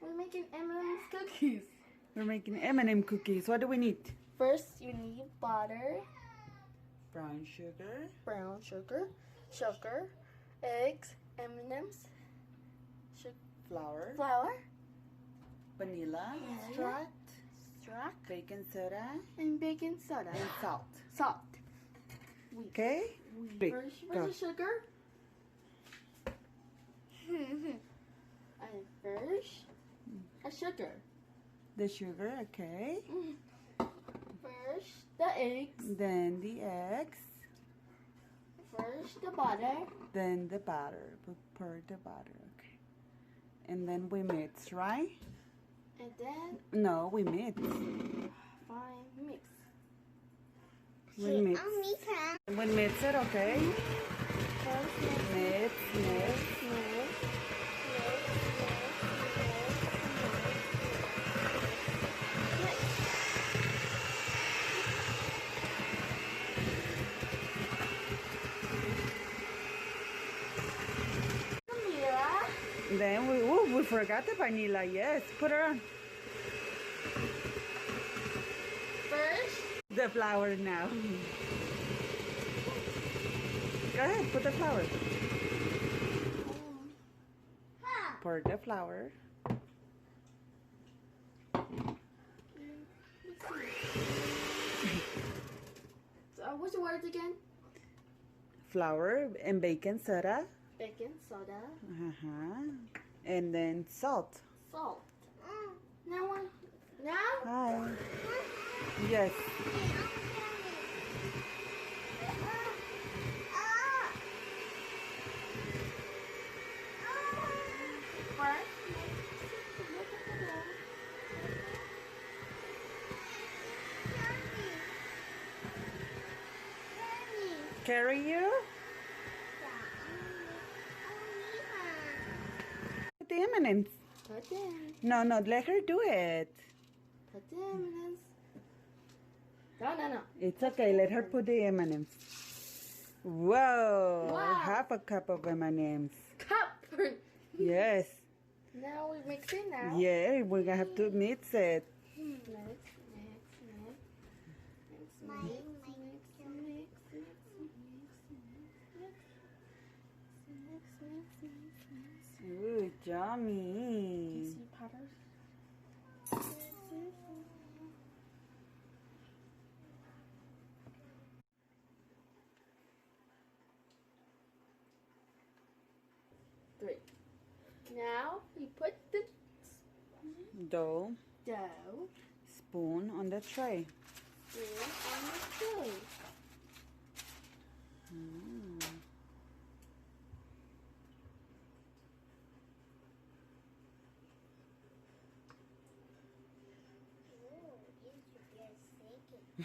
We're making M&M's cookies. We're making M&M cookies. What do we need? First, you need butter, Brown sugar, sugar, eggs, M&M's, flour, vanilla extract, baking soda, and baking soda, and salt. Okay? First, the sugar. And first, a sugar. The sugar, okay. First, the eggs. Then the eggs. First, the butter. Then the butter. We pour the butter, okay. And then we mix, right? And then? No, we mix. Fine, mix. We mix. We mix it, okay? First, Mix. Then we forgot the vanilla. Yes, put her on. First, The flour now. Go ahead, put the flour. Pour the flour. what's the word again? Flour and baking soda. Baking soda. And then salt. Salt. Now? Hi. Yes. Carry you? Put the M&Ms. Put them. No, let her do it. Put the M&Ms. No. It's okay. Let her put the M&Ms. Whoa! Wow. Half a cup of M&Ms. Cup. Yes. Now we mix it now. Yeah, we're gonna have to mix it. Mix. Ooh, yummy. See powders? Three. Now we put the Dough spoon spoon on the tray. on the tray.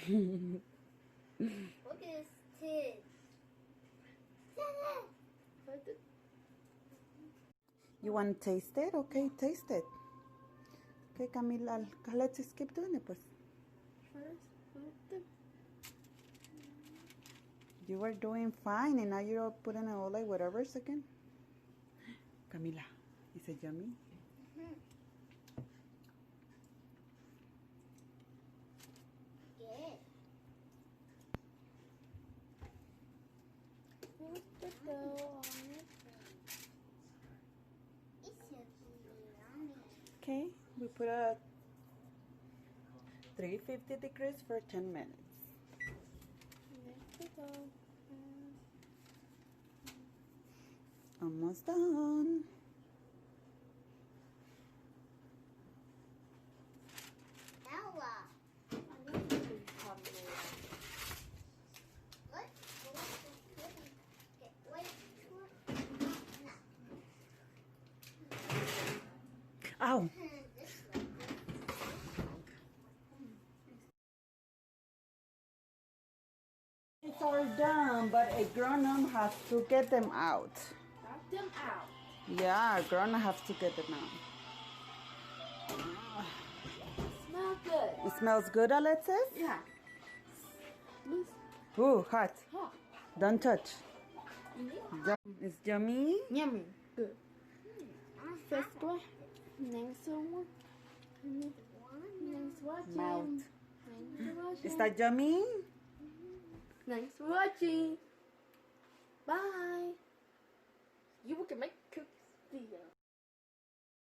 Look at his tits. You want to taste it? Okay, taste it. Okay, Camila, let's just keep doing it, pues. First, put the... You were doing fine, and now you're putting it all like whatever's again. Camila, is it yummy? Put the dough on it. Okay, we put at 350 degrees for 10 minutes. Mix the dough. Almost done. Ow! It's all done, but a grown-up has to get them out. Knock them out. Yeah, a grown-up has to get them out. Smells good. It smells good, Alexis? Yeah. Ooh, hot. Hot. Don't touch. It's yummy. Yummy. Good. First one. Thanks for watching. Thanks for watching. Mouth. Thanks for watching. Is that yummy? Thanks for watching. Bye.